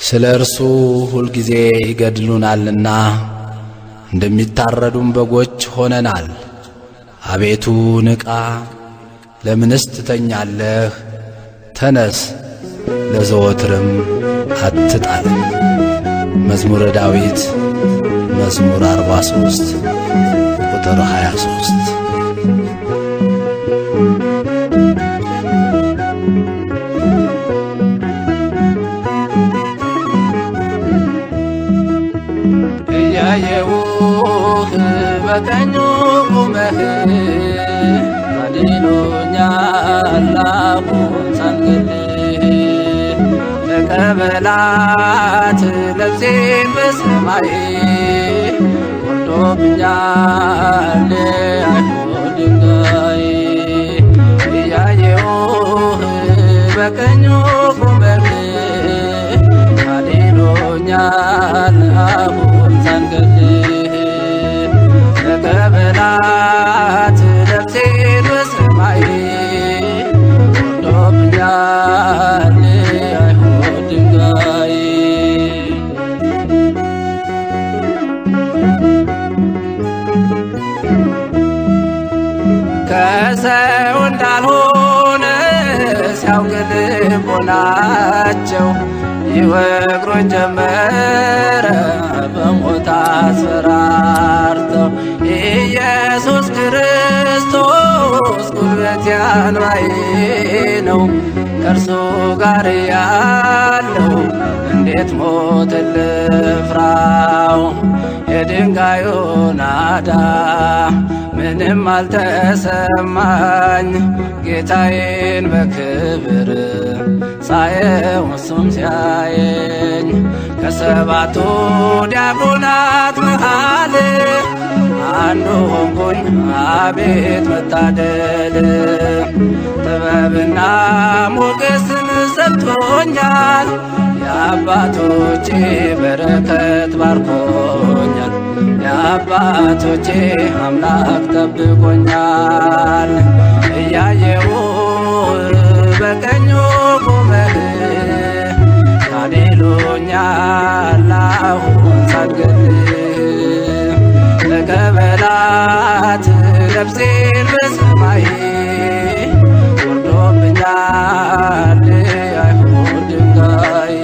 ስለ እርሱ ሁል ጊዜ ይገድሉናልና እንደሚታረዱም በጎች ሆነናል። አቤቱ ንቃ፣ ለምንስ ትተኛለህ? ተነስ፣ ለዘወትርም አትጣለን። መዝሙረ ዳዊት መዝሙር 43 ቁጥር 23። እያየሁህ በቀኙ ቆመህ አድኖኛል አሁን ሳልገልህ ተቀበላት ነፍሴን በሰማይ ወርዶብኛል አይሁድ ድንጋይ እያየሁህ በቀኙ ቆመህ አድኖኛል አሁን ሳልገልህ ተቀበላት ነፍሴን በሰማይ ወርዶብኛል አይሁድ ድንጋይ ከሰው እንዳልሆነ ሲያውቅ ልቦናቸው ይወግሩኝ ጀመረ በሞት አስፈራርተው ኢየሱስ ክርስቶስ ጉልበቴ አንባዬ ነው ከእርሱ ጋር ያለው እንዴት ሞት ልፍራው የድንጋዩ ናዳ ምንም አልተሰማኝ ጌታዬን በክብር ሳየው እሱም ሲያየኝ ከሰባቱ ዲያቆናት መሃል አንዱ ሆንኩኝ አቤት መታደል ጥበብና ሞገስን ሰጥቶኛል የአባቶቼ በረከት ባርኮኛል የአባቶቼ አምላክ ጠብቆኛል እያየሁ በቀኙ ቆመህ አድኖኛል አሁን ሳልገልህ ተቀበላት ነፍሴን በሰማይ ወርዶብኛል አይሁድ ድንጋይ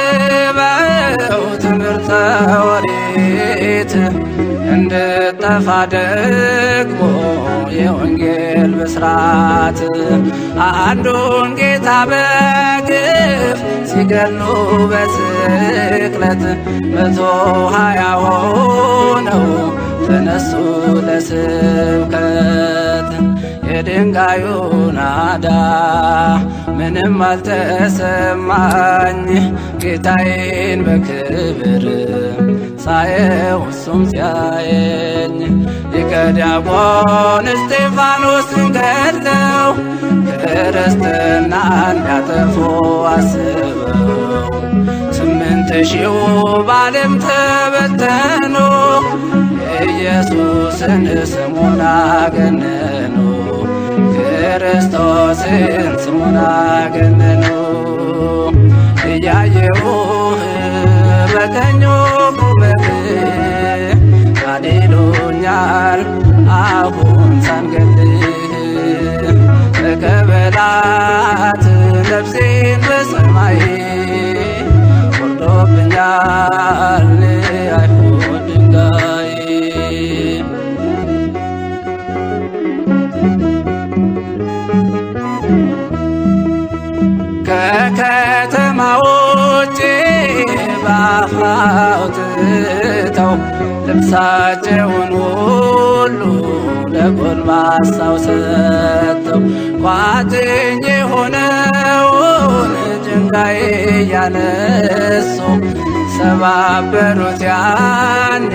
እንድትሰባስበው ትምህርተ ኦሪት እንድጠፋ ደግሞ የወንጌል ብስራት አንዱን ጌታ በግፍ ሲገሉ በስቅለት 120 ሆነው ተነሱ ለስብከት የድንጋዩ ናዳ ምንም አልተሰማኝ ጌታዬን በክብር ሳየው እሱም ሲያየኝ ሊቀ ዲያቆን እስጢፋኖስን ገድለው ክርስትናን ሊያጠፉ አስበው 8000 በዓለም ተበተኑ ኢየሱስን ስሙን አገነኑ ክርስቶስን ስሙን አገነኑ እያየሁህ በቀኙ ቆመህ አድኖኛል አሁን ሳልገልህ ተቀበላት ነፍሴን በሰማይ ወርዶብኛል አይሁድ ድንጋይ ከከተማ ውጭ በአፍ አውጥተው ልብሳቸውን ሁሉ ለጎልማሳው ሰጥተው ቋጥኝ የሆነውን ድንጋይ እያነሱ ሰባበሩት ያኔ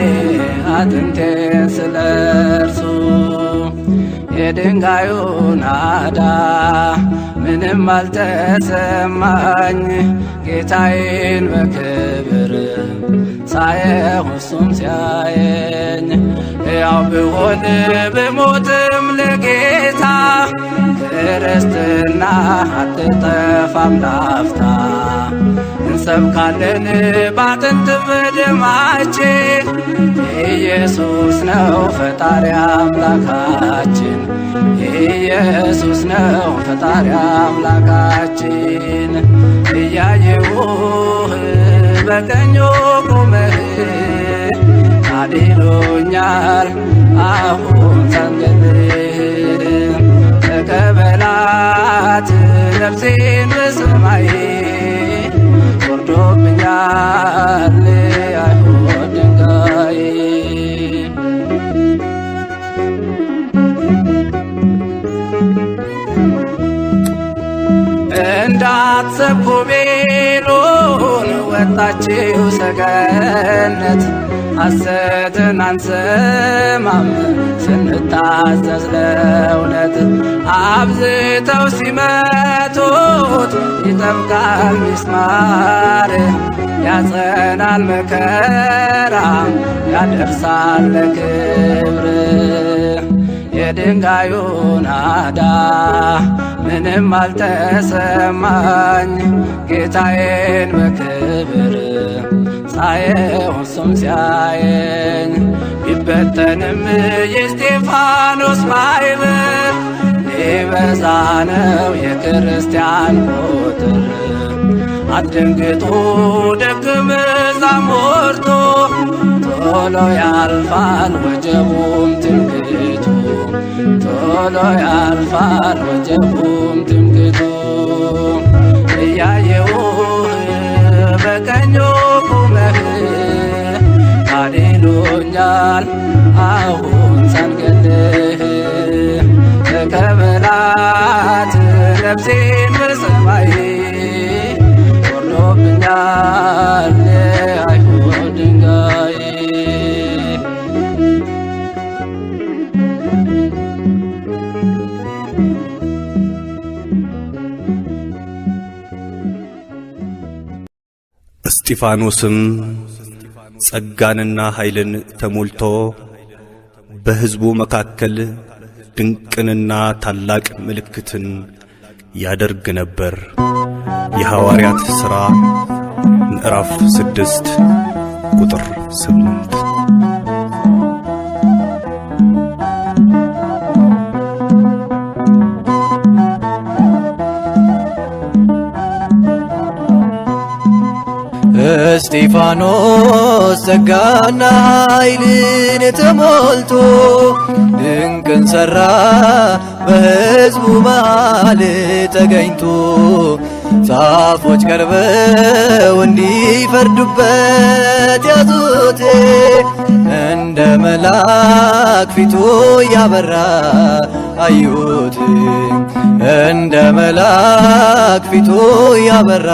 አጥንቴን ስለርሱ የድንጋዩ ናዳ ምንም አልተሰማኝ ጌታዬን በክብር ሳየው እሱም ሲያየኝ ሕያው ብሆን ብሞትም ለጌታ ክርስትና አትጠፋም ላፍታ። እንሰብካለን ባጥንት በደማችን ኢየሱስ ነው ፈጣሪ አምላካችን። ኢየሱስ ነው ፈጣሪ አምላካችን። እያየሁህ በቀኙ ቆመህ አድኖኛል አሁን ሳንገልህ። ተቀበላት ነፍሴን በሰማይ ወርዶብኛል አይሁድ ድንጋይ። እንዳትሰብኩ ቤሎን ወጣችው ሰገነት። ሐሰትን አንሰማም ስንታዘዝ ለእውነት። አብዝተው ሲመቱት ይጠብቃል ሚስማር። ያጸናል መከራ ያደርሳል ለክብር። የድንጋዩ ናዳ ምንም አልተሰማኝ ጌታዬን በክብር ሳየው እሱም ሲያየኝ። ቢበተንም የእስጢፋኖስ ማዕበል ሊበዛ ነው የክርስቲያን ቁጥር። አትደንግጡ ደቀ መዛሙርቱ ቶሎ ያልፋል ወጀቡም ትምክህቱ። ቶሎ ያልፋል ወጀቡም ትምክህቱ። እያየሁህ በቀኙ ቆመህ አድኖኛል አሁን ሳንገልህ። ተቀበላት ነፍሴን በሰማይ ወርዶብኛል አይሁድ ድንጋይ። እስጢፋኖስም ጸጋንና ኃይልን ተሞልቶ በሕዝቡ መካከል ድንቅንና ታላቅ ምልክትን ያደርግ ነበር። የሐዋርያት ሥራ ምዕራፍ 6 ቁጥር 8። እስጢፋኖስ ጸጋና ኃይልን ተሞልቶ ድንቅን ሠራ በሕዝቡ መሃል ተገኝቶ። ጻፎች ቀርበው እንዲፈርዱበት ያዙት። እንደ መልአክ ፊቱ ያበራ አዩት። እንደ መልአክ ፊቱ ያበራ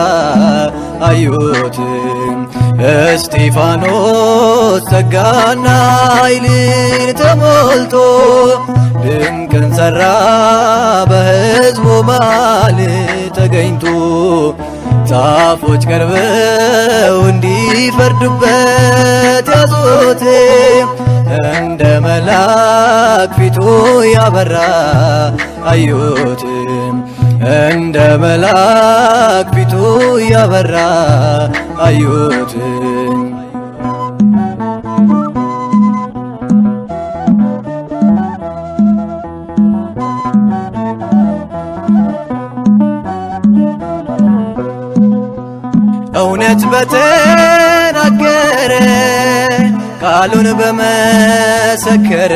አዩት። እስጢፋኖስ ጸጋና ኃይልን ተሞልቶ ድንቅን ሠራ በሕዝቡ መሃል ተገኝቶ። ጻፎች ቀርበው እንዲፈርዱበት ያዙት። እንደ መልአክ ፊቱ ያበራ አዩት። እንደ መልአክ ፊቱ ያበራ አዩት። እውነት በተናገረ ቃሉን በመሰከረ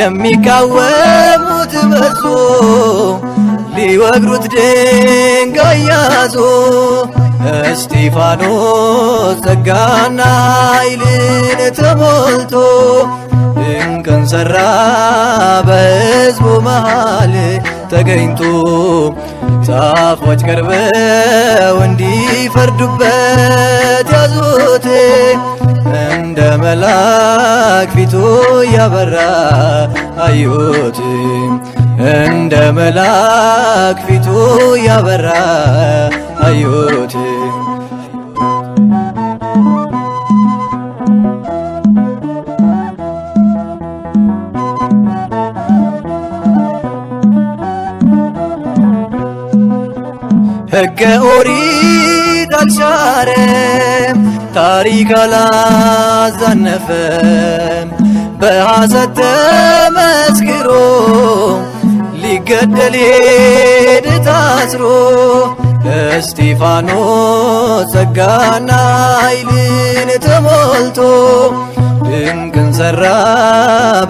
የሚቃወሙት በዙ። ሊወግሩት ድንጋይ ያዙ። እስጢፋኖስ ጸጋና ኃይልን ተሞልቶ ድንቅን ሠራ በሕዝቡ መሃል ተገኝቶ። ጻፎች ቀርበው እንዲፈርዱበት ያዙት። እንደ መልአክ ፊቱ ያበራ አዩት። እንደ መልአክ ፊቱ ያበራ አዩት። ሕገ ኦሪት አልሻረም፣ ታሪክ አላዛነፈም። በሐሰት ተመስክሮ ሊገደል ሄደ ታስሮ እስጢፋኖስ ጸጋና ኃይልን ተሞልቶ ድንቅን ሠራ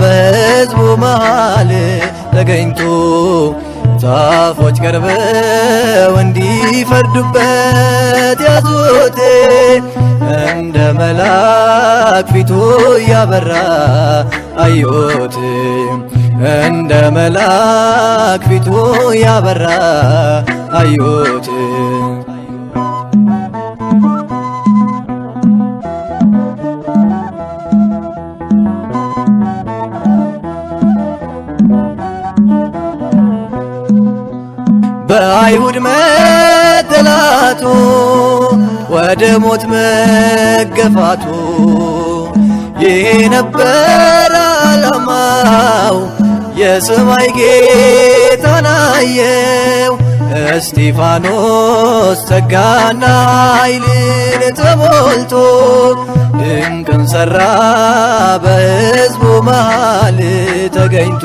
በሕዝቡ መሃል ተገኝቶ ጻፎች ቀርበው እንዲፈርዱበት ያዙት እንደ መልአክ ፊቱ ያበራ አዩት እንደ መልአክ ፊቱ ያበራ አዩት በአይሁድ መጠላቱ ወደ ሞት መገፋቱ ይሄ ነበር ዓላማው የሰማይ ጌታን አየው እስጢፋኖስ ጸጋና ኃይልን ተሞልቶ ድንቅን ሠራ በሕዝቡ መሃል ተገኝቶ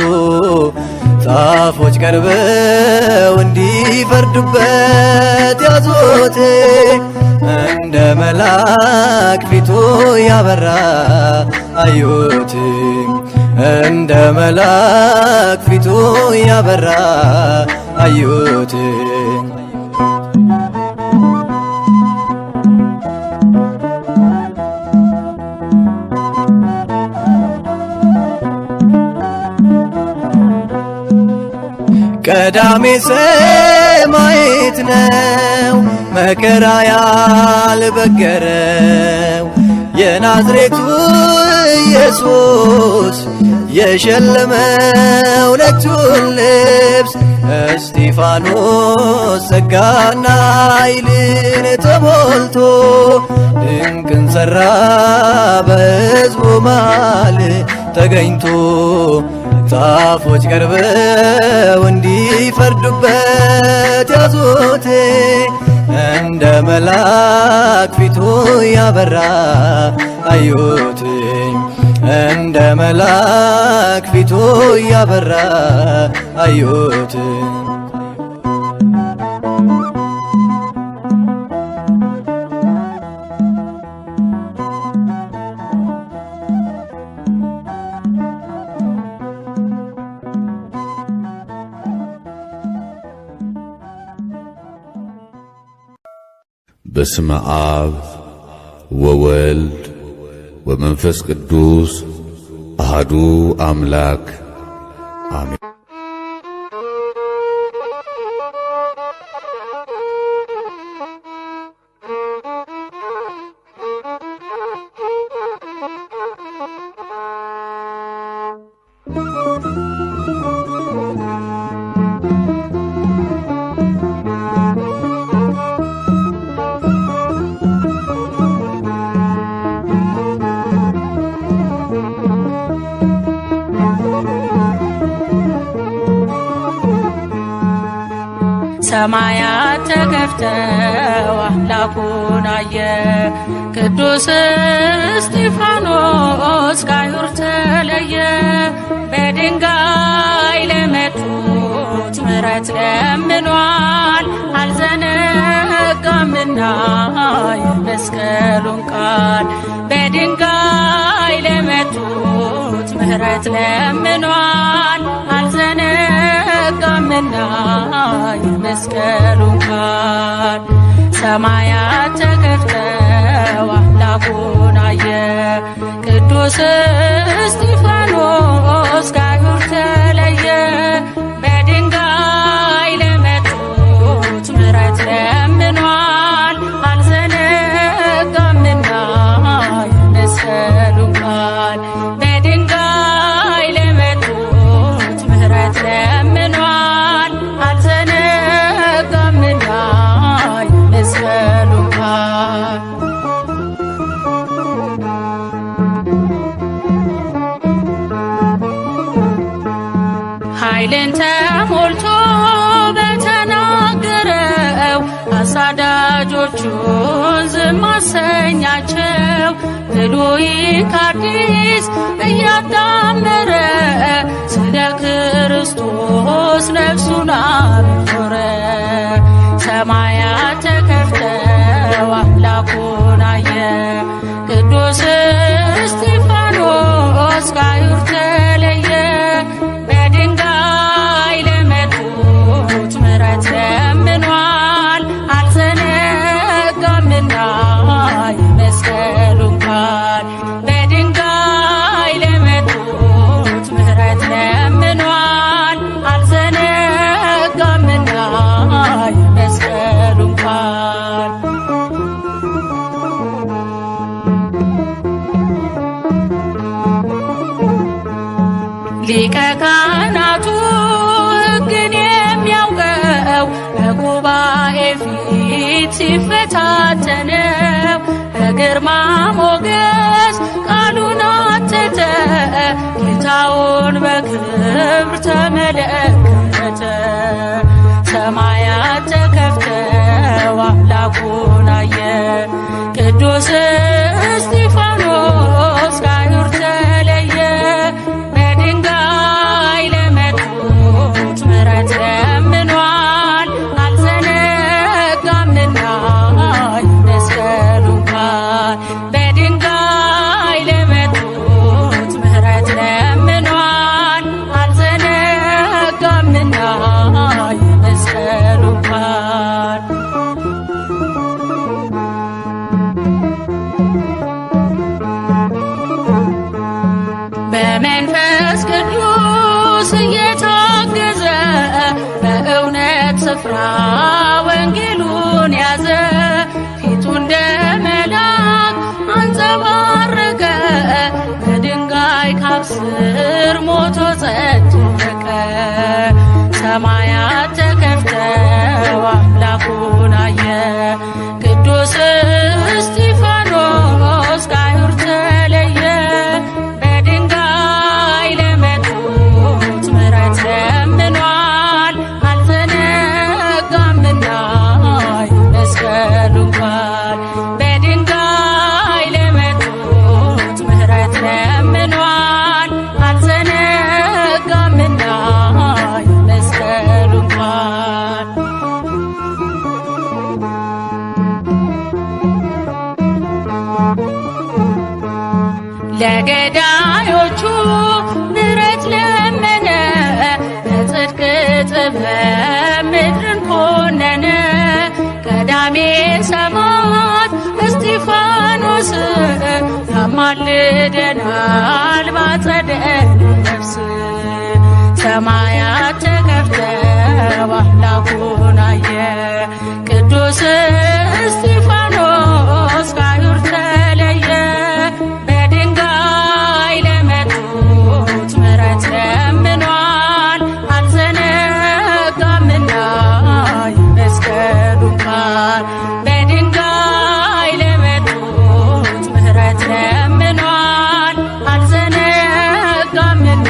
ጻፎች ቀርበው እንዲፈርዱበት ያዙት እንደ መልአክ ፊቱ ያበራ አዩት እንደ መልአክ ፊቱ ያበራ አዩት ቀዳሜ ሰማዕት ነው መከራ ያልበገረው የናዝሬቱ ኢየሱስ የሸለመው ነጩን ልብስ እስጢፋኖስ ጸጋና ኃይልን ተሞልቶ ድንቅን ሠራ በሕዝቡ መሃል ተገኝቶ ጻፎች ቀርበው እንዲፈርዱበት ያዙት እንደ መልአክ ፊቱ ያበራ አዩት እንደ መልአክ ፊቱ ያበራ አዩት በስመ አብ ወወልድ ወመንፈስ ቅዱስ አሐዱ አምላክ አሜን። ሰማያት ተከፍተው አምላኩን አየ ቅዱስ እስጢፋኖስ ከአይሁድ ተለየ። በድንጋይ ለመቱት ምሕረት ለምኗል አልዘነጋምና የመስቀሉን ቃል። በድንጋይ ለመቱት ምሕረት ለምኗል አልዘነጋምና የመስቀሉን ቃል። ሰማያት ተከፍተው አምላኩን አየ ቅዱስ እስጢፋኖስ ከአይሁድ ተለየ። በድንጋይ ለመቱት ምሕረት ለምኗል አልዘነጋምና የመስቀሉን ቃል። በድንጋይ ለመቱት ምሕረት ለምኗል አልዘነጋምና የመስቀሉን ቃል። ኃይልን ተሞልቶ በተናገረው ተሳዳጆቹን ዝም አሰኛቸው። ብሉይ ከአዲስ እያጣመረ ስለ ክርስቶስ ነፍሱን አኖረ። ሰማያት ተከፍተው አምላኩን አየ። ቅዱስ እስጢፋኖስ ከአይሁድ ተለየ። በድንጋይ ለመቱት ምሕረት ለምኗል። አልዘነጋምና የመስቀሉን ቃል። በድንጋይ ለመቱት ምሕረት ለምኗል። አልዘነጋምና የመስቀሉን ቃል። ሊቀ ካህናቱ ሕግን የሚያውቀው በጉባኤ ፊት ሲፈታተነው በግርማ ሞገስ ቃሉን አተተ። ጌታውን በክብር ተመለከተ። ሰማያት ተከፍተው አምላኩን አየ። ቅዱስ እስጢፋኖስ ከአይሁድ ተለየ። በድንጋይ ለመቱት ምሕረት ለምኗል። አልዘነጋምና የመስቀሉን ቃል። በድንጋይ ለመቱት ምሕረት ለምኗል። አልዘነጋምና የመስቀሉን ቃል። በመንፈስ ቅዱስ እየታገዘ በእውነት ስፍራ ወንጌሉን ያዘ። ፊቱ እንደ መልአክ አንጸባረቀ። በድንጋይ ካብ ስር ሞቶ ጸደቀ። ሰማያት ተከፍተው አምላኩን አየ። ቅዱስ እስጢፋኖስ ከአይሁድ ተለየ። በድንጋይ ለመቱት ምሕረት ለምኗል። አልዘነጋምና የመስቀሉን ቃል። በድንጋይ ለመቱት ምሕረት ለምኗል። አልዘነጋምና የመስቀሉን ቃል። ለገዳዮቹ ምሕረት ለመነ። በጽድቅ ጥበብ ምድርን ኮነነ። ቀዳሜ ሰማዕት እስጢፋኖስ ያማልደናል ባጸደ ነፍስ። ሰማያት ተከፍተው አምላኩን አየ። ቅዱስ እስጢፋኖስ ከአይሁድ ተለየ። በድንጋይ ለመቱት ምሕረት ለምኗል። አልዘነጋምና የመስቀሉን ቃል። በድንጋይ ለመቱት ምሕረት ለምኗል። አልዘነጋምና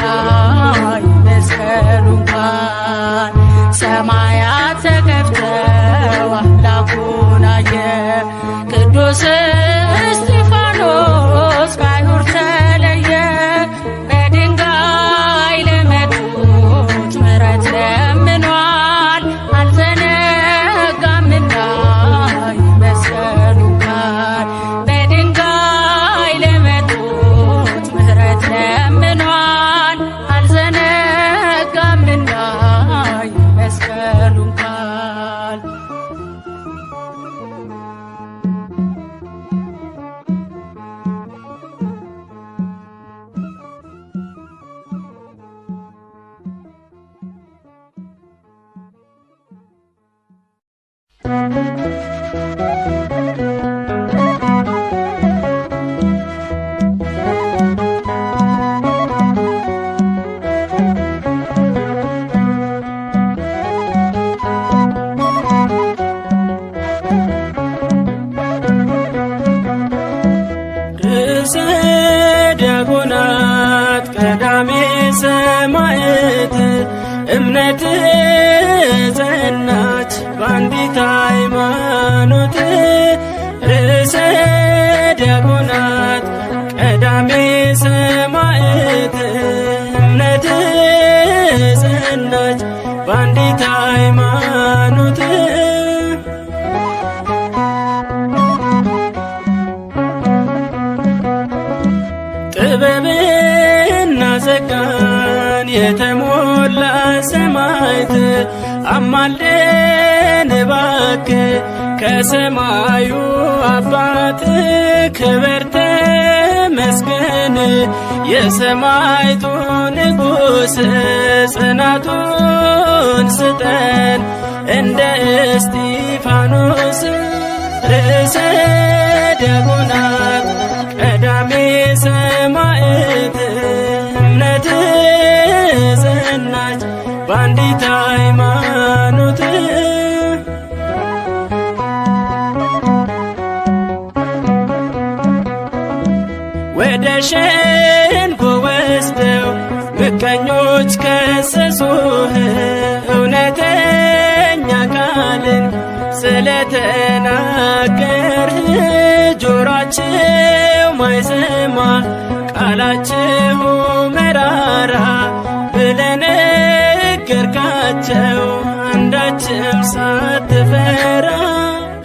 የመስቀሉን ቃል። ሰማያት ተከፍተው አምላኩን አየ። ቅዱስ እስጢፋኖስ ከአይሁድ ተለየ። በድንጋይ ለመቱት ምሕረት ለምኗል። አልዘነጋምና የመስቀሉን ቃል። በድንጋይ ለመቱት ምሕረት ለምኗል። አልዘነጋምና የመስቀሉን ቃል። እምነት ጸናች በአንዲት ሃይማኖት ሰማዕት እምነት ጸናች በአንዲት ሃይማኖት ጥበብና ጸጋን የተሞላ ሰማዕት አማልደን እባክህ ከሰማዩ አባት ክብር ተመስገን የሰማዕቱ ንጉሥ ጽናቱን ስጠን እንደ እስጢፋኖስ ርዕሰ ዲያቆናት ቀዳሜ ሰማዕት እምነት ጸናች በአንዲት ሃይማኖት ወደ ሸንጎ ወስደው ምቀኞች ከሰሱህ እውነተኛ ቃልን ስለተናገርህ ጆሮአቸው ማይሰማ ቃላችሁ መራራ ብለህ ነገርካቸው አንዳችም ሳትፈራ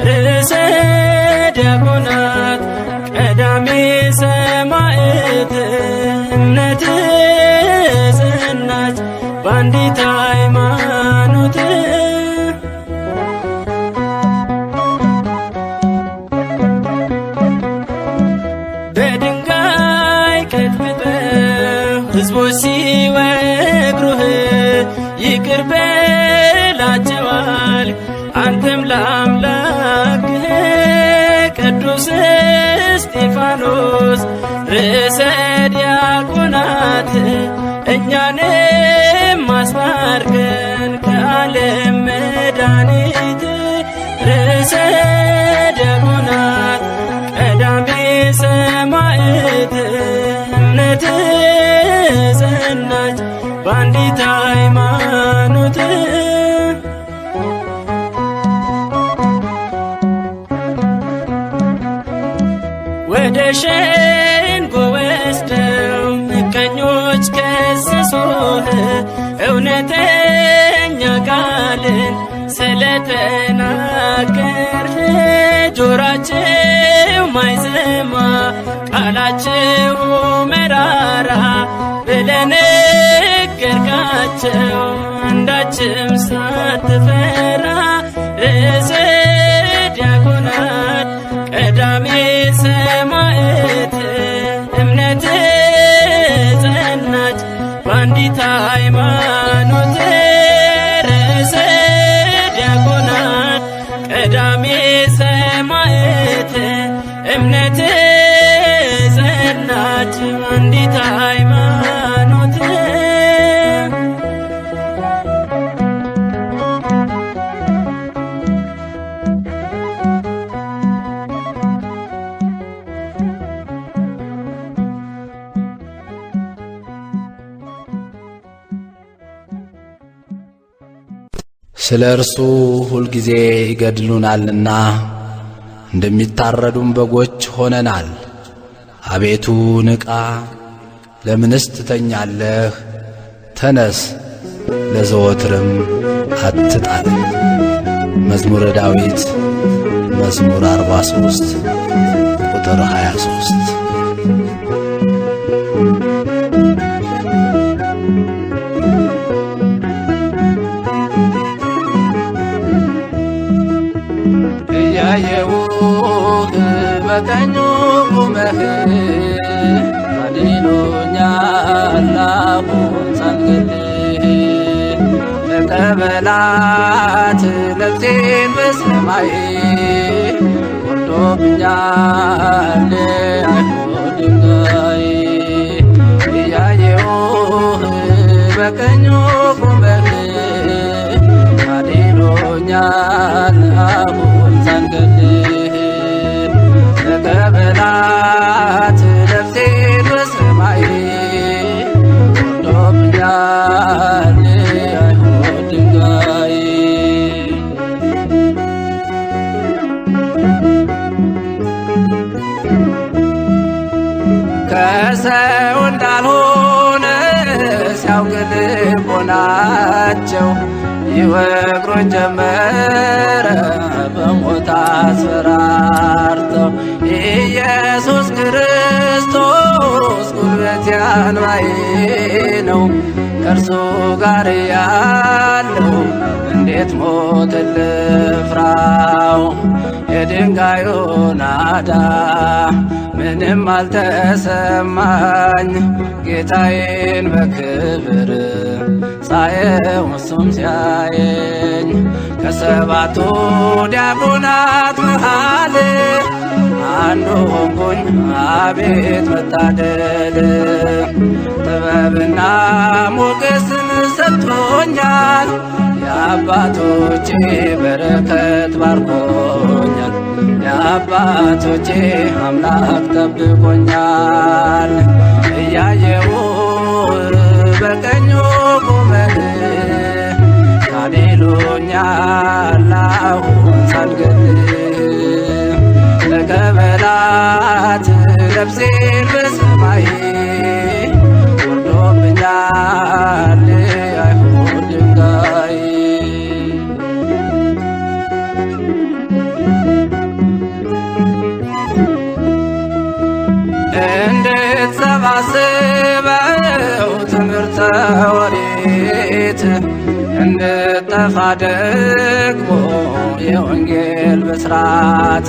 ርዕሰ ዲያቆናት ቀዳሜ ሰማዕት እምነት ጸናች በአንዲት ሃይማኖት በድንጋይ ቀጥቅጠው ሕዝቦች ሲወግሩህ ይቅር በላቸዋል አንተም ለአምላክህ ቅዱስ እስጢፋኖስ ርዕሰ ዲያቆናት እኛንም አስታርቀን ከዓለም መድኃኒት ርዕሰ ዲያቆናት ቀዳሜ ሰማዕት እምነት ጸናች በአንዲት ሃይማኖት ወደ ሸንጎ ወስደው ምቀኞች ከሰሱህ እውነተኛ ቃልን ስለተናገርህ ጆሮአቸው ማይሰማ ቃላችሁ መራራ ብለህ ነገርካቸው አንዳችም ሳትፈራ ርዕሰ ዲያቆናት ቀዳሜ ሰማዕት እምነት ጸናች በአንዲት ሃይማኖት ርዕሰ ዲያቆናት ቀዳሜ ሰማዕት እምነት ጸናች በአንዲት ሃይማኖት ስለ እርሱ ሁልጊዜ ይገድሉናልና እንደሚታረዱም በጎች ሆነናል። አቤቱ ንቃ፣ ለምንስ ትተኛለህ? ተነስ፣ ለዘወትርም አትጣለን። መዝሙረ ዳዊት መዝሙር 43 ቁጥር 23። እያየሁህ በቀኙ ቁመህ አድኖኛል አሁን ሳልገልህ ተቀበላት ነፍሴን በሰማይ ወርዶብኛል አይሁድ ድንጋይ እያየሁህ በቀኙ ቁመህ አድኖኛል አሁን ሳልገልህ ተቀበላት ነፍሴን በሰማይ ወርዶብኛል አይሁድ ድንጋይ ከሰው እንዳልሆነ ሲያውቅ ልቦናቸው ይወግሩኝ ጀመረ በሞት አስፈራርተው። ኢየሱስ ክርስቶስ ጉልበቴ አንባዬ ነው፣ ከእርሱ ጋር ያለው እንዴት ሞት ልፍራው። የድንጋዩ ናዳ ምንም አልተሰማኝ፣ ጌታዬን በክብር ሳየው እሱም ሲያየኝ። ከሰባቱ ዲያቆናት መሃል አንዱ ሆንኩኝ፣ አቤት መታደል። ጥበብና ሞገስን ሰጥቶኛል፣ የአባቶቼ በረከት ባርኮኛል። የአባቶቼ አምላክ ጠብቆኛል። እያየው በቀኙ ቆመህ ካሌሉኛል አሁን ሳልገድል። ተቀበላት ነፍሴን በሰማይ ወርዶብኛል አይሁድ ድንጋይ። እንድትሰባስበው ትምህርተ ኦሪት እንድጠፋ ደግሞ የወንጌል ብስራት።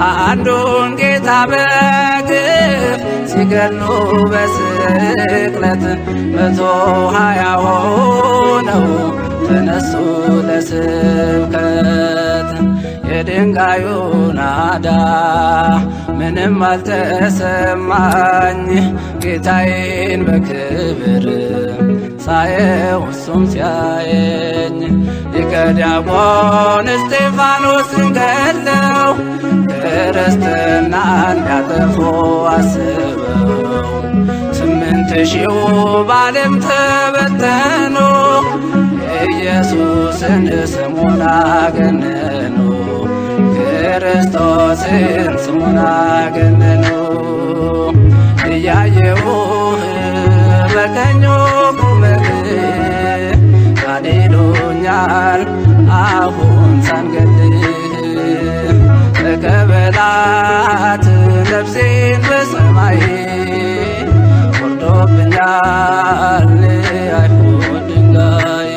አንዱን ጌታ በግፍ ሲገሉ በስቅለት 120 ሆነው ተነሱ ለስብከት። የድንጋዩ ናዳ ምንም አልተሰማኝ፣ ጌታዬን በክብር ሳየው እሱም ሲያየኝ። ሊቀ ዲያቆን እስጢፋኖስን ገድለው ክርስትና እንዲያጠፉ አስበው 8000 በዓለም ተበተኑ፣ ኢየሱስን ስሙን አገነኑ። ክርስቶስን ስሙን አገነኑ። እያየውህ በቀኙ ቁመህ ካሌሉኛል አሁን ሳንገድል። ተቀበላት ነፍሴን በሰማይ ወርዶብኛል አይሁድ ድንጋይ።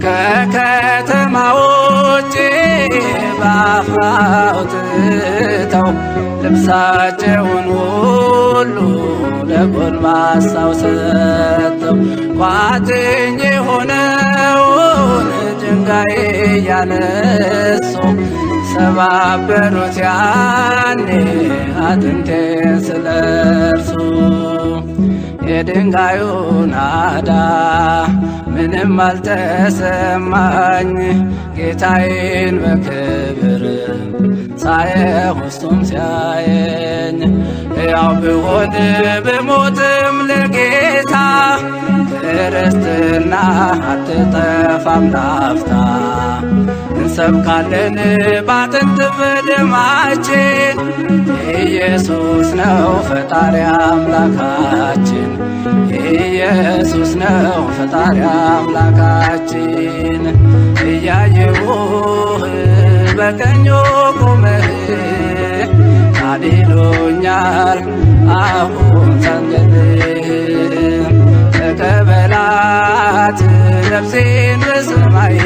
ከከተማ ውጭ በአፍ አውጥተው ልብሳቸውን ሁሉ ለጎልማሳው ሰጥተው ቋጥኝ የሆነውን ድንጋይ እያነሱ ሰባበሩት ያኔ አጥንቴን ስለርሱ። የድንጋዩ ናዳ ምንም አልተሰማኝ፣ ጌታዬን በክብር ሳየው እሱም ሲያየኝ። ያው ብሆን ብሞትም ለጌታ ክርስትና አትጠፋም ላፍታ። እንሰብካለን ባጥንት በደማችን፣ ኢየሱስ ነው ፈጣሪ አምላካችን። ኢየሱስ ነው ፈጣሪ አምላካችን። እያየሁህ በቀኙ ቆመህ ካሌሉኛል አሁን ሳንገድል። ተቀበላት ነፍሴን በሰማይ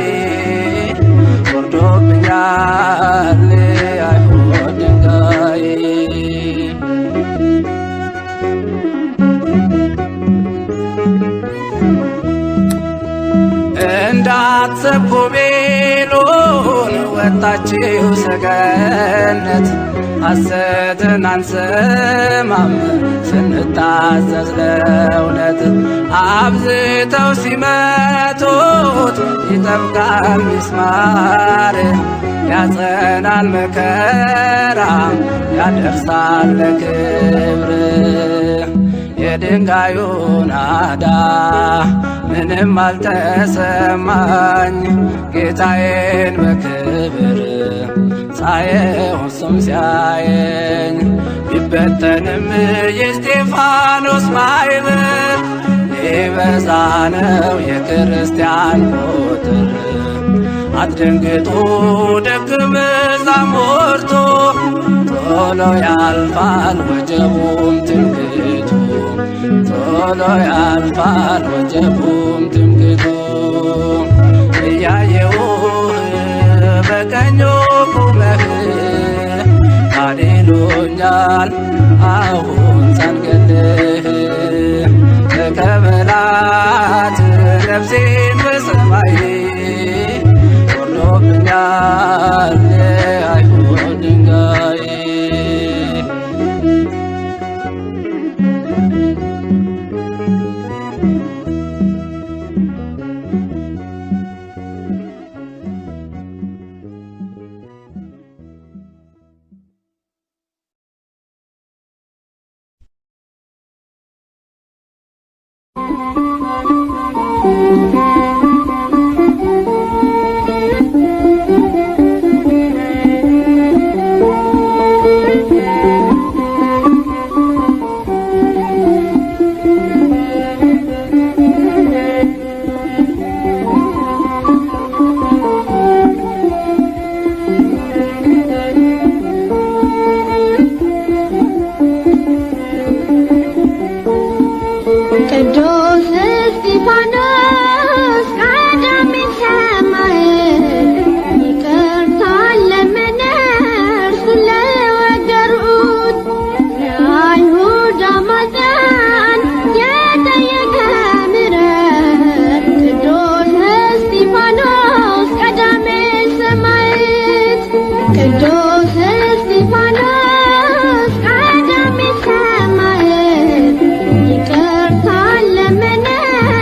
ወርዶብኛል አይሁድ ድንጋይ። እንዳትሰብኩ ቤሎን ወጣችሁ ሰገነት፣ ሐሰትን አንሰማም ስንታዘዝ ለእውነት። አብዝተው ሲመቱት ይጠብቃል ሚስማር፣ ያጸናል መከራ ያደርሳል ለክብር። የድንጋዩ ናዳ ምንም አልተሰማኝ ጌታዬን በክብር ሳየው እሱም ሲያየኝ ቢበተንም የእስጢፋኖስ ማኅበር ሊበዛ ነው የክርስቲያን ቁጥር። አትደንግጡ ደቀ መዛሙርቱ ቶሎ ያልፋል ወጀቡም ትምክህቱ ቶሎ ያልፋል ወጀቡም ትምክህቱ። እያየሁህ በቀኙ ቁመህ ታድኖኛል አሁን ሳንገልህ ተቀበላት ነፍሴን በሰማይ ወርዶብኛል የአይሁድ ድንጋይ። ቅዱስ እስጢፋኖስ ቀዳሜ ሰማዕት ይቅርታን ለመነር ስለወገሩት የአይሁድ አማጽያን የጠየቀ ምሕረት ቅዱስ እስጢፋኖስ ቀዳሜ ሰማዕት ቅዱስ እስጢፋኖስ ቀዳሜ ሰማዕት ይቅርታን ለመነር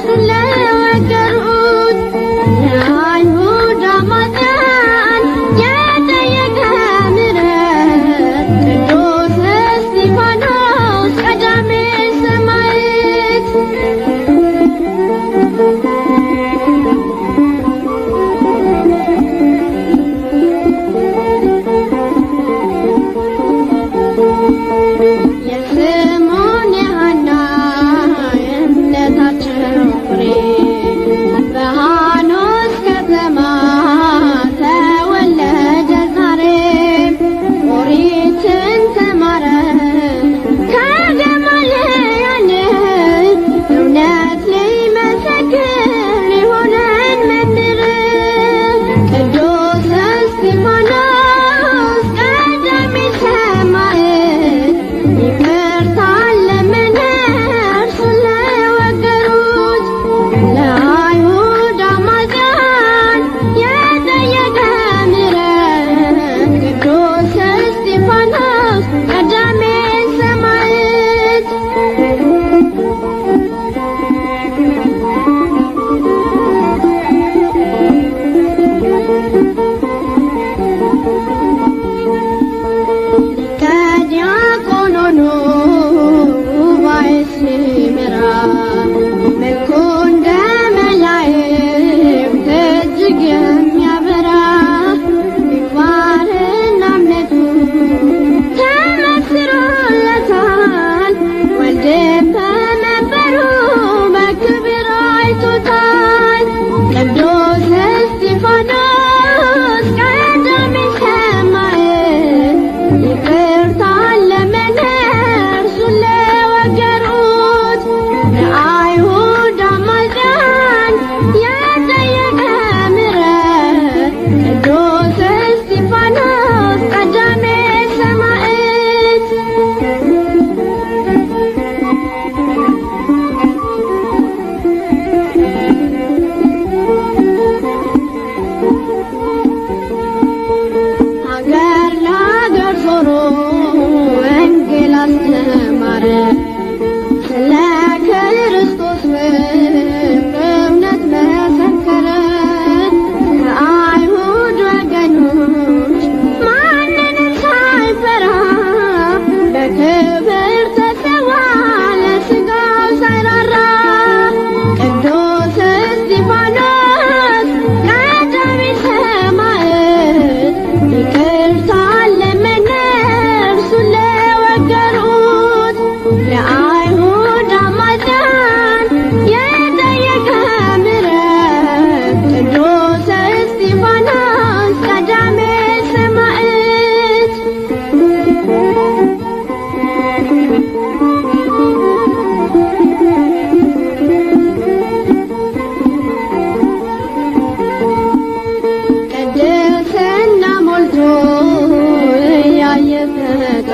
ስለወገሩት የአይሁድ አማጽያን የጠየቀ ምሕረት ቅዱስ እስጢፋኖስ ቀዳሜ ሰማዕት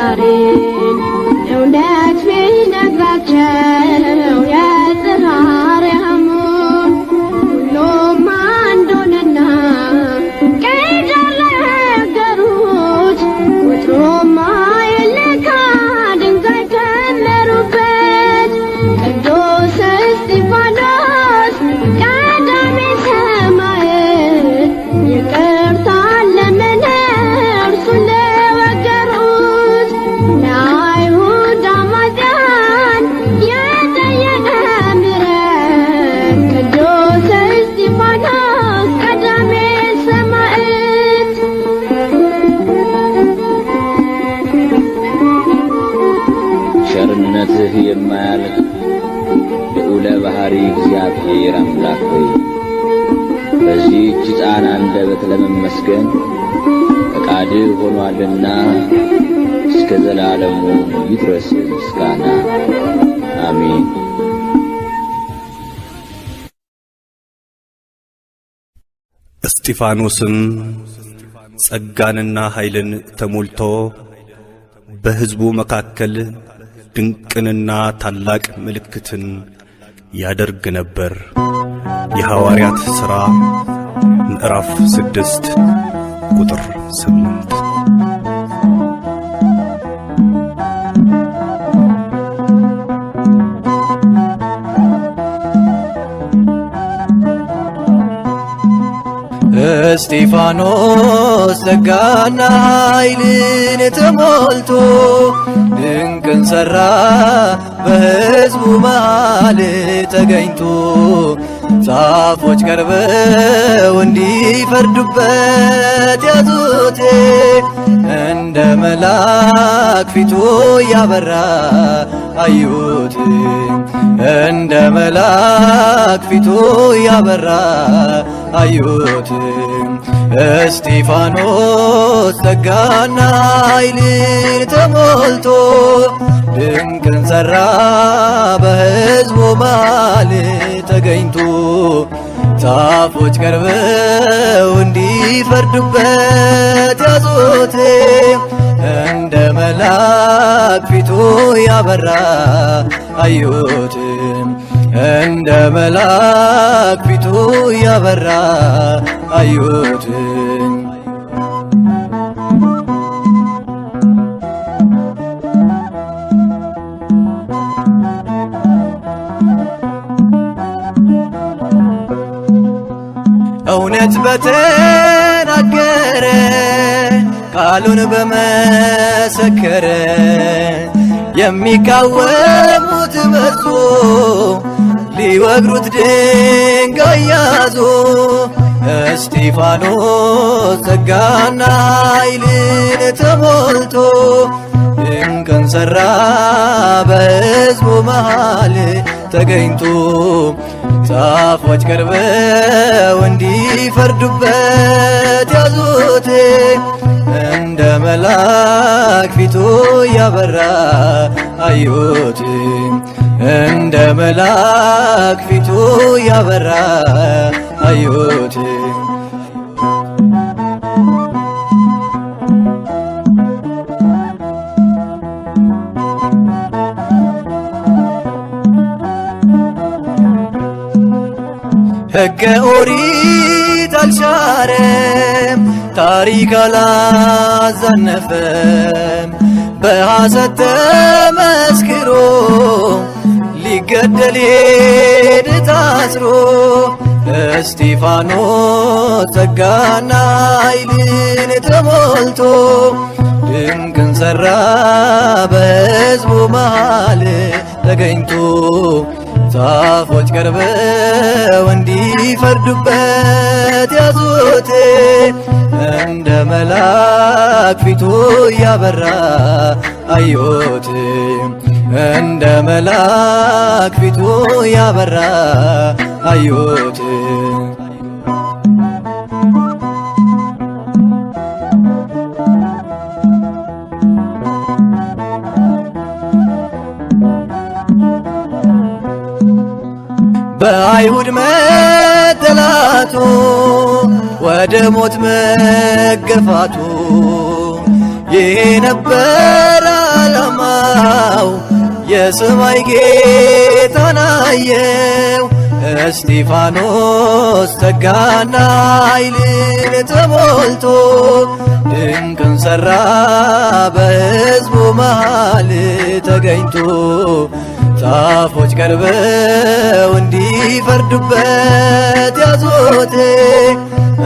ዛሬ እውነት ቢነግራቸው የጽራርያሙ ሁሉም አንድ ሆነና ቀይ ነገሩት ወትሮማ የለካ ድንጋይ ከመሩበት ቅዱስ እስጢፋኖስ ቀዳሜ ሰማዕት ይቅርታ ለመነ እርሱን ለወገሩት ለአይሁድ አማጽያን የጠየቀ ምሕረት ቅዱስ እስጢፋኖስ ቀዳሜ ሰማዕት ቸርነትህ የማያልቅ ልዑለ ባሕሪ እግዚአብሔር አምላክ ሆይ በዚህች ሕፃን አንደበት ለመመስገን ፈቃድህ ሆኗልና እስከ ዘላለሙ ይድረስ ምስጋና አሜን። እስጢፋኖስም ጸጋንና ኃይልን ተሞልቶ በሕዝቡ መካከል ድንቅንና ታላቅ ምልክትን ያደርግ ነበር። የሐዋርያት ሥራ ምዕራፍ 6 ቁጥር 8። እስጢፋኖስ ጸጋና ኃይልን ተሞልቶ ድንቅን ሠራ በሕዝቡ መሃል ተገኝቶ ጻፎች ቀርበው እንዲፈርዱበት ያዙት እንደ መልአክ ፊቱ ያበራ አዩት እንደ መልአክ ፊቱ ያበራ አዩት እስጢፋኖስ ጸጋና ኃይልን ተሞልቶ ድንቅን ሠራ በሕዝቡ መሃል ተገኝቶ ጻፎች ቀርበው እንዲፈርዱበት ያዙት እንደ መልአክ ፊቱ ያበራ አዩት እንደ መልአክ ፊቱ ያበራ አዩት እውነት በተናገረ ቃሉን በመሰከረ የሚቃወሙት በዙ ሊወግሩት ድንጋይ ያዙ እስጢፋኖስ ጸጋና ኃይልን ተሞልቶ ድንቅን ሠራ በሕዝቡ መሃል ተገኝቶ ጻፎች ቀርበው እንዲፈርዱበት ያዙት እንደ መልአክ ፊቱ ያበራ አዩት እንደ መልአክ ፊቱ ያበራ አዩት ሕገ ኦሪት አልሻረም ታሪክ አላዛነፈም በሐሰት ተመስክሮ ሊገደል ሄደ ታስሮ እስጢፋኖስ ጸጋና ኃይልን ተሞልቶ ድንቅን ሠራ በሕዝቡ መሃል ተገኝቶ ጻፎች ቀርበው እንዲፈርዱበት ያዙት እንደ መልአክ ፊቱ ያበራ አዩት እንደ መልአክ ፊቱ ያበራ አዩት በአይሁድ መጠላቱ ወደ ሞት መገፋቱ ይሄ ነበር ዓላማው የሰማይ ጌታን አየው። እስጢፋኖስ ጸጋና ኃይልን ተሞልቶ ድንቅን ሠራ በሕዝቡ መሃል ተገኝቶ። ጻፎች ቀርበው እንዲፈርዱበት ያዙት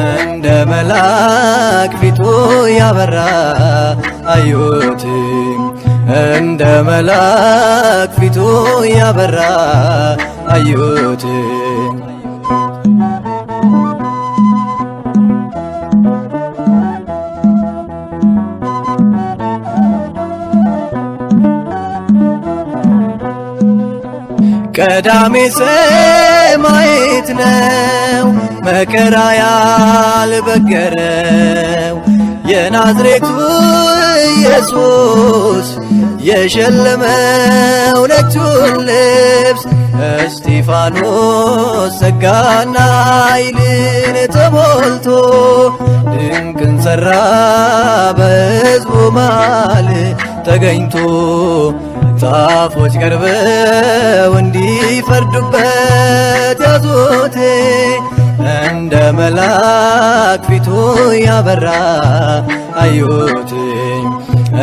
እንደ መልአክ ፊቱ ያበራ አዩት እንደ መልአክ ፊቱ ያበራ አዩት። ቀዳሜ ሰማዕት ነው መከራ ያልበገረው የናዝሬቱ ኢየሱስ የሸለመው ነጩን ልብስ። እስጢፋኖስ ጸጋና ኃይልን ተሞልቶ ድንቅን ሠራ በሕዝቡ መሃል ተገኝቶ። ጻፎች ቀርበው እንዲፈርዱበት ያዙት እንደ መልአክ ፊቱ ያበራ አዩት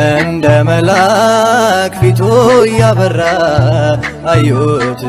እንደ መልአክ ፊቱ ያበራ አዩት።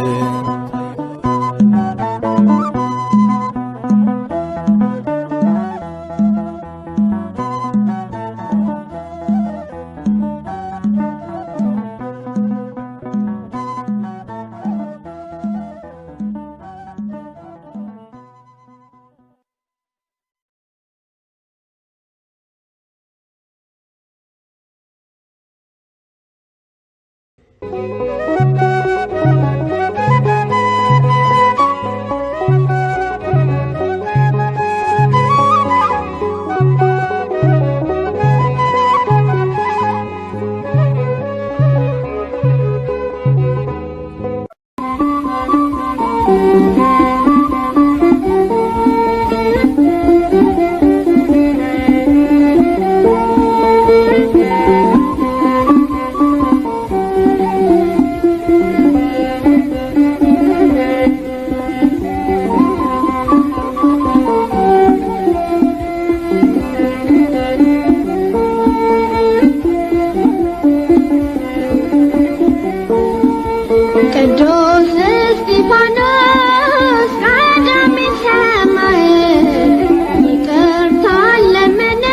ቅዱስ እስጢፋኖስ ቀዳሜ ሰማዕት ይቅርታን ለመነ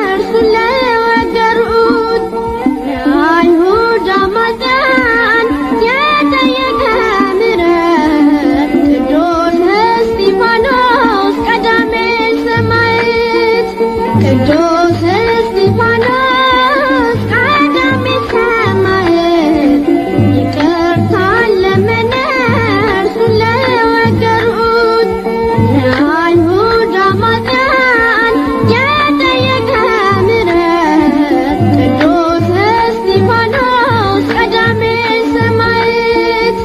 እርሱን ለወገሩት የአይሁድ አማጽያን የጠየቀ ምሕረት። ቅዱስ እስጢፋኖስ ቀዳሜ ሰማዕት ቅዱስ እስጢፋኖስ ቀዳሜ ሰማዕት ይቅርታን ለመነ እርሱን ለወገሩት የአይሁድ አማጽያን የጠየቀ ምሕረት። ቅዱስ እስጢፋኖስ ቀዳሜ ሰማዕት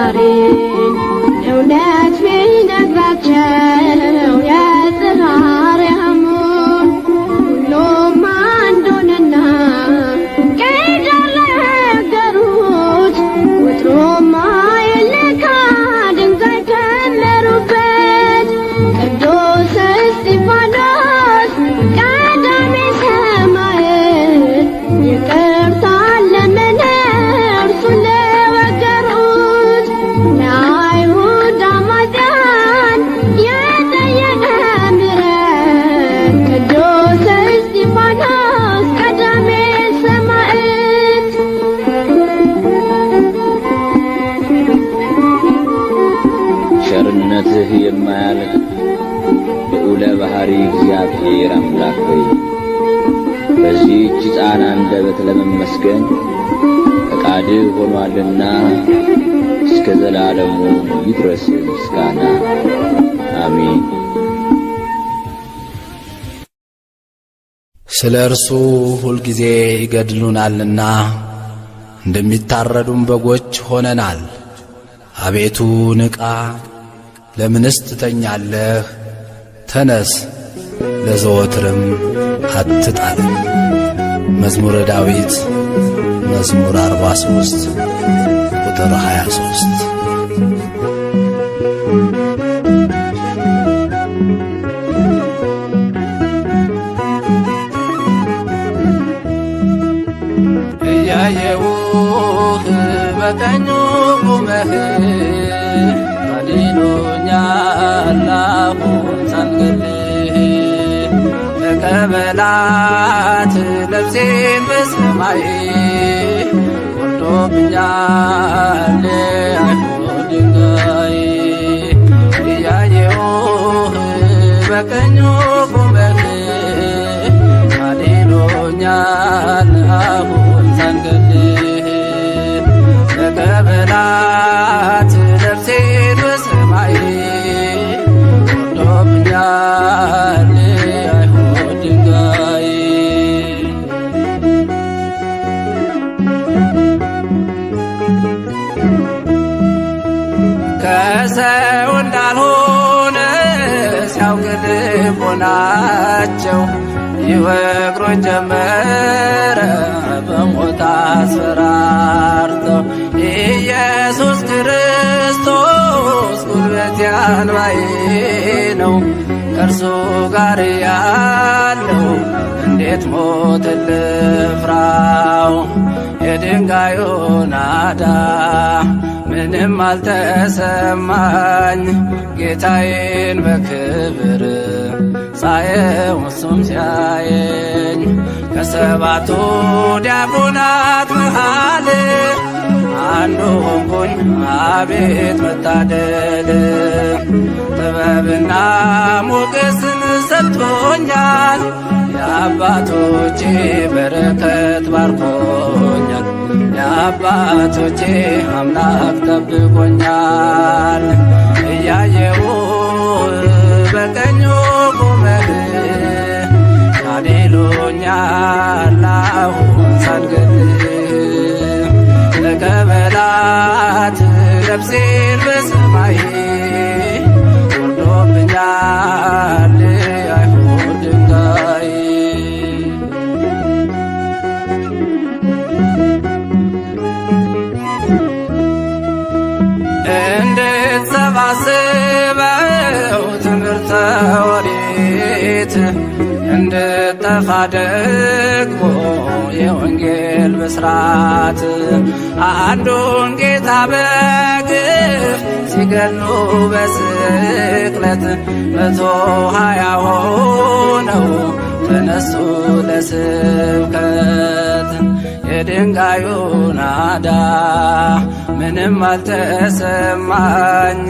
ዛሬ እውነት ቢነግራቸው የጽራርያሙ ሁሉም አንዱንና ቀዳለ ነገሩት ወትሮማ የለካ ድንጋይ ከመሩበት ቅዱስ እስጢፋኖስ ቀዳሜ ሰማዕት ይቅርታ ለመነ እርሱን ለወገሩት ለአይሁድ አማጽያን የጠየቀ ምሕረት ቅዱስ እስጢፋኖስ ቀዳሜ ሰማዕት ቸርነትህ የማያልቅ ልዑለ ባሕሪ እግዚአብሔር አምላክ ሆይ በዚህች ሕፃን አንደበት ለመመስገን ፈቃድህ ሆኗልና እስከ ዘላለሙ ይድረስ ምስጋና አሜን። ስለ እርሱ ሁልጊዜ ይገድሉናልና እንደሚታረዱም በጎች ሆነናል። አቤቱ ንቃ፣ ለምንስ ትተኛለህ? ተነስ፣ ለዘወትርም አትጣለን። መዝሙረ ዳዊት መዝሙር 43 ቁጥር 23። እያየሁህ በቀኙ ቁመህ አድኖኛል አሁን ሳልገልህ ተቀበላት ነፍሴን በሰማይ ወርዶብኛል አይሁድ ድንጋይ እያየሁህ በቀኙ ቁመህ አድኖኛል አሁን ሳልገልህ ተቀበላት ነፍሴን በሰማይ ወርዶብኛል አይሁድ ድንጋይ ከሰው እንዳልሆነ ሲያውቅ ልቦናቸው ይወግሩኝ ጀመረ በሞት አስፈራርተው ኢየሱስ ክርስቶስ ጉልበቴ አንባዬ ነው ከእርሱ ጋር ያለው እንዴት ሞት ልፍራው የድንጋዩ ናዳ ምንም አልተሰማኝ ጌታዬን በክብር ሳየው እሱም ሲያየኝ ከሰባቱ ዲያቆናት መሃል አንዱ ሆንኩኝ አቤት መታደል ጥበብና ሞገስን ሰጥቶኛል የአባቶቼ በረከት ባርኮኛል የአባቶቼ አምላክ ጠብቆኛል እያየው በቀኙ ቁመህ አድኖኛል አሁን ሳልገልህ ተቀበላት ነፍሴን በሰማይ ወርዶብኛል አይሁድ ድንጋይ እንድትሰባስበው ትምህርተ ኦሪት እንድጠፋ ደግሞ የወንጌል ብስራት አንዱን ጌታ በግፍ ሲገሉ በስቅለት 120 ሆነው ተነሱ ለስብከት የድንጋዩ ናዳ ምንም አልተሰማኝ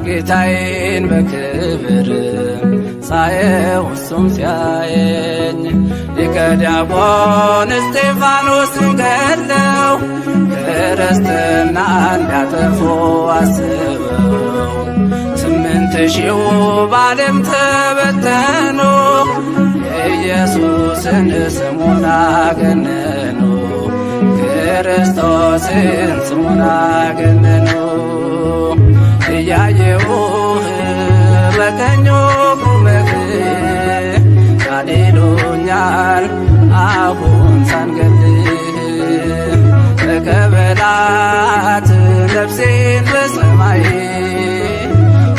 ጌታዬን በክብር ሳየው እሱም ሲያየኝ ሊቀ ዲያቆን እስጢፋኖስን ገድለው ክርስትና እንዳጠፉ አስበው 8000 በዓለም ተበተኑ ኢየሱስን ስሙን አገነኑ ክርስቶስን ስሙን አገነኑ እያየሁህ በቀኙ ቁመህ ቃል ይሉኛል አሁን ሳንገልህ ተቀበላት ነፍሴን በሰማይ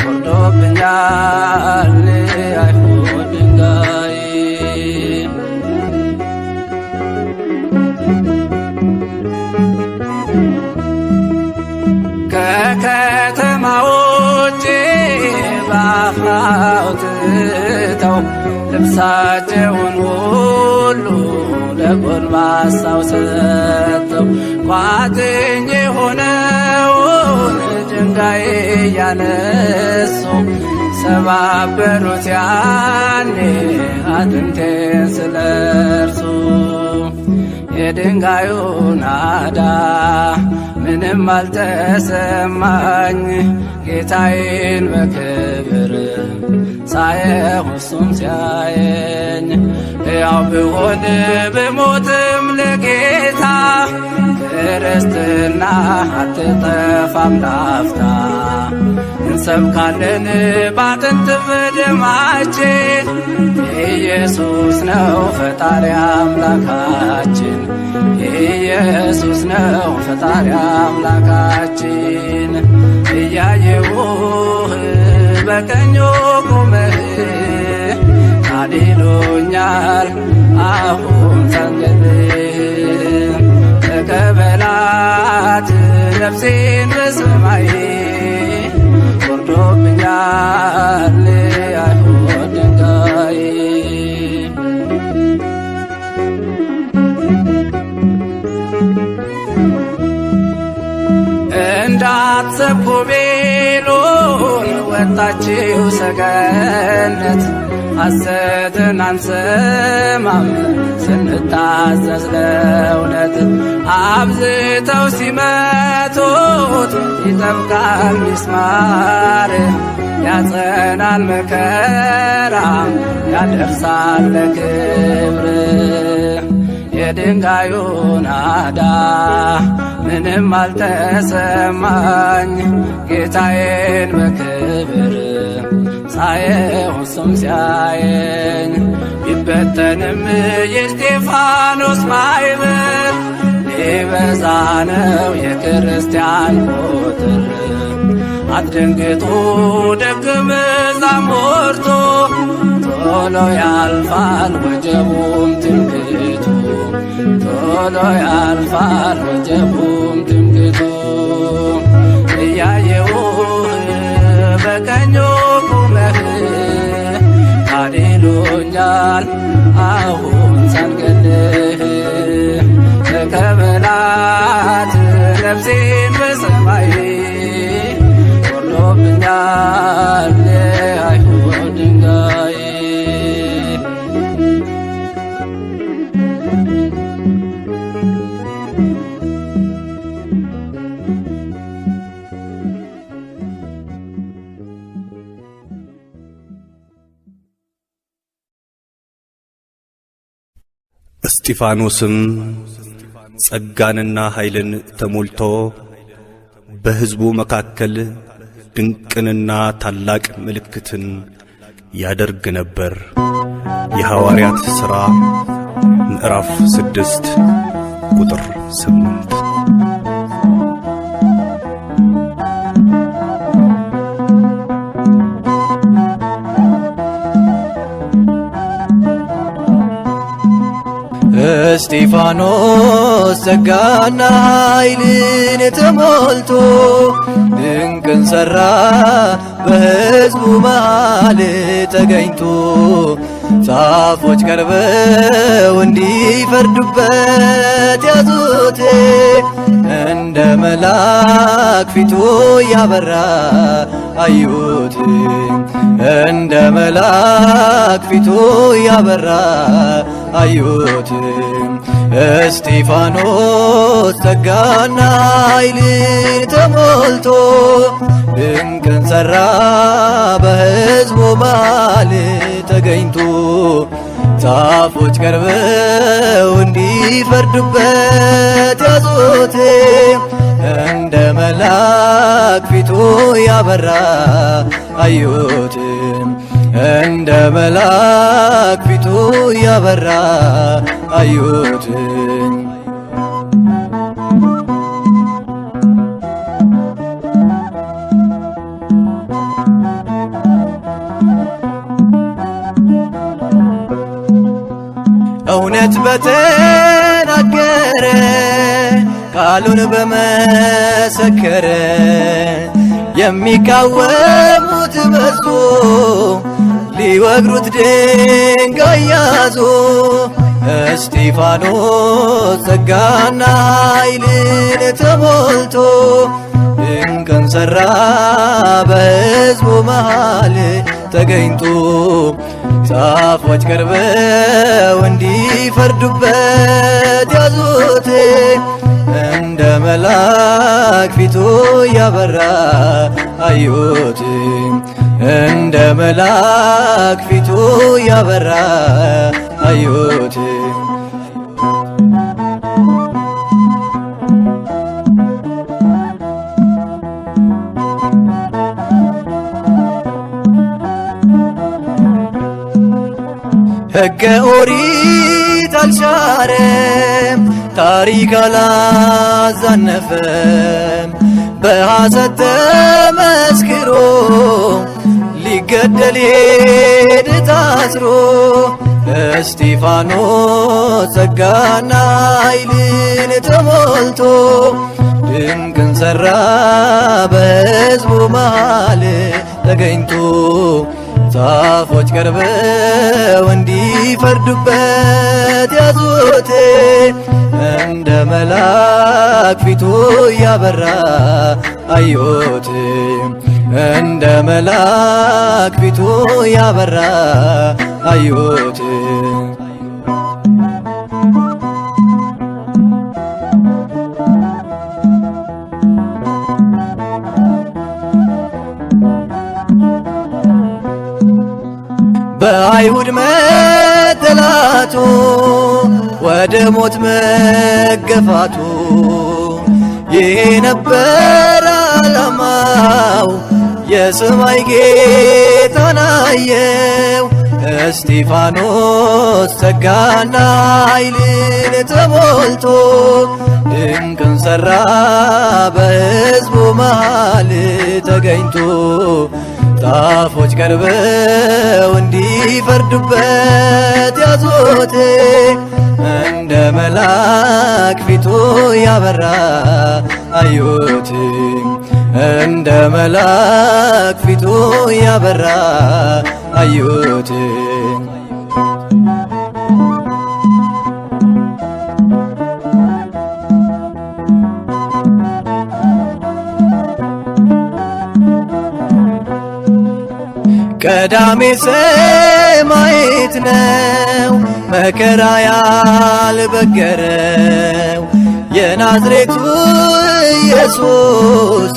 ወርዶብኛል አይሁድ ድንጋይ ከከተማ ውጭ በአፍራው ትተው ልብሳቸውን ሁሉ ለጎልማሳው ሰጥተው ቋጥኝ የሆነውን ድንጋይ እያነሱ ሰባበሩት ያኔ አጥንቴን ስለርሱ የድንጋዩ ናዳ ምንም አልተሰማኝ ጌታዬን በክብር ሳየው እሱም ሲያየኝ ሕያው ብሆን ብሞትም ለጌታ ክርስትና አትጠፋም ላፍታ እንሰብካለን ባጥንት በደማችን ኢየሱስ ነው ፈጣሪ አምላካችን ኢየሱስ ነው ፈጣሪ አምላካችን እያየሁህ በቀኙ ቆመህ ቃል ይሉኛል አሁን ሳንገልህ ተቀበላት ነፍሴን በሰማይ ወርዶብኛል አይሁድ ድንጋይ እንዳትሰብኩ ቢሉን ወጣችው ሰገነት ሐሰትን አንሰማም ስንታዘዝ ለእውነት አብዝተው ሲመቱት ይጠብቃል ሚስማር ያጸናል መከራ ያደርሳል ለክብር የድንጋዩ ናዳ ምንም አልተሰማኝ ጌታዬን በክብር ሳየው እሱም ሲያየኝ ቢበተንም የእስጢፋኖስ ማዕበል ሊበዛ ነው የክርስቲያን ቁጥር አትደንግጡ ደቀ መዛሙርቱ ቶሎ ያልፋል ወጀቡም ትምክህቱ ቶሎ ያልፋል ወጀቡም ትምክህቱ እያየሁህ በቀኙ ቁመህ ቃል ይሉኛል አሁን ሳንገልህ ተቀበላት ነፍሴን በሰማይ ወርዶብኛል አይሁድ ድንጋይ እስጢፋኖስም ጸጋንና ኃይልን ተሞልቶ በሕዝቡ መካከል ድንቅንና ታላቅ ምልክትን ያደርግ ነበር። የሐዋርያት ሥራ ምዕራፍ 6 ቁጥር 8። እስጢፋኖስ ጸጋና ኃይልን ተሞልቶ ድንቅን ሠራ በሕዝቡ መሃል ተገኝቶ ጻፎች ቀርበው እንዲፈርዱበት ያዙት እንደ መልአክ ፊቱ ያበራ አዩት እንደ መልአክ ፊቱ ያበራ አዩት እስጢፋኖስ ጸጋና ኃይልን ተሞልቶ ድንቅን ሠራ በሕዝቡ መሃል ተገኝቶ ጻፎች ቀርበው እንዲፈርዱበት ያዙት እንደ መልአክ መላክ ፊቱ ያበራ አዩት እንደ መላክ ፊቱ ያበራ አዩት እውነት በተናገረ ቃሉን በመሰከረ የሚቃወሙት በዙ ሊወግሩት ድንጋይ ያዙ እስጢፋኖስ ጸጋና ኃይልን ተሞልቶ ድንቅን ሠራ በሕዝቡ መሃል ተገኝቶ ጻፎች ቀርበው እንዲፈርዱበት ያዙት እንደ መላክ ፊቱ ያበራ አዩት እንደ መላክ ፊቱ ያበራ አዩት ሕገ ኦሪት አልሻረም ታሪክ አላዛነፈም በሐሰት ተመስክሮ ሊገደል ሄደ ታስሮ እስጢፋኖስ ጸጋና ኃይልን ተሞልቶ ድንቅን ሠራ በሕዝቡ መሃል ተገኝቶ ጻፎች ቀርበው እንዲፈርዱበት ያዙት እንደ መላክ ፊቱ ያበራ አዩት እንደ መላክ ፊቱ ያበራ አዩት በአይሁድ መጠላቱ ወደ ሞት መገፋቱ ይሄ ነበር ዓላማው የሰማይ ጌታን አየው እስጢፋኖስ ጸጋና ኃይልን ተሞልቶ ድንቅን ሠራ በሕዝቡ መሃል ተገኝቶ ጻፎች ቀርበው እንዲፈርዱበት ያዙት እንደ መላክ ፊቱ ያበራ አዩት እንደ መላክ ፊቱ ያበራ አዩት ቀዳሜ ሰማዕት ነው መከራ ያልበገረው የናዝሬቱ ኢየሱስ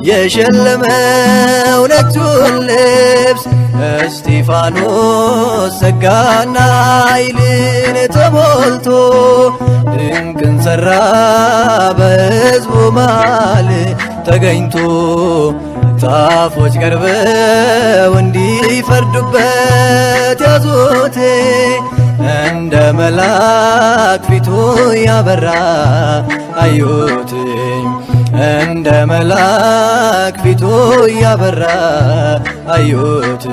የሸለመው ነጩን ልብስ እስጢፋኖስ ጸጋና ኃይልን ተሞልቶ ድንቅን ሠራ በሕዝቡ መሃል ተገኝቶ ጻፎች ቀርበው እንዲፈርዱበት ያዙት እንደ መላክ ፊቱ ያበራ አዩት እንደ መላክ ፊቱ ያበራ አዩት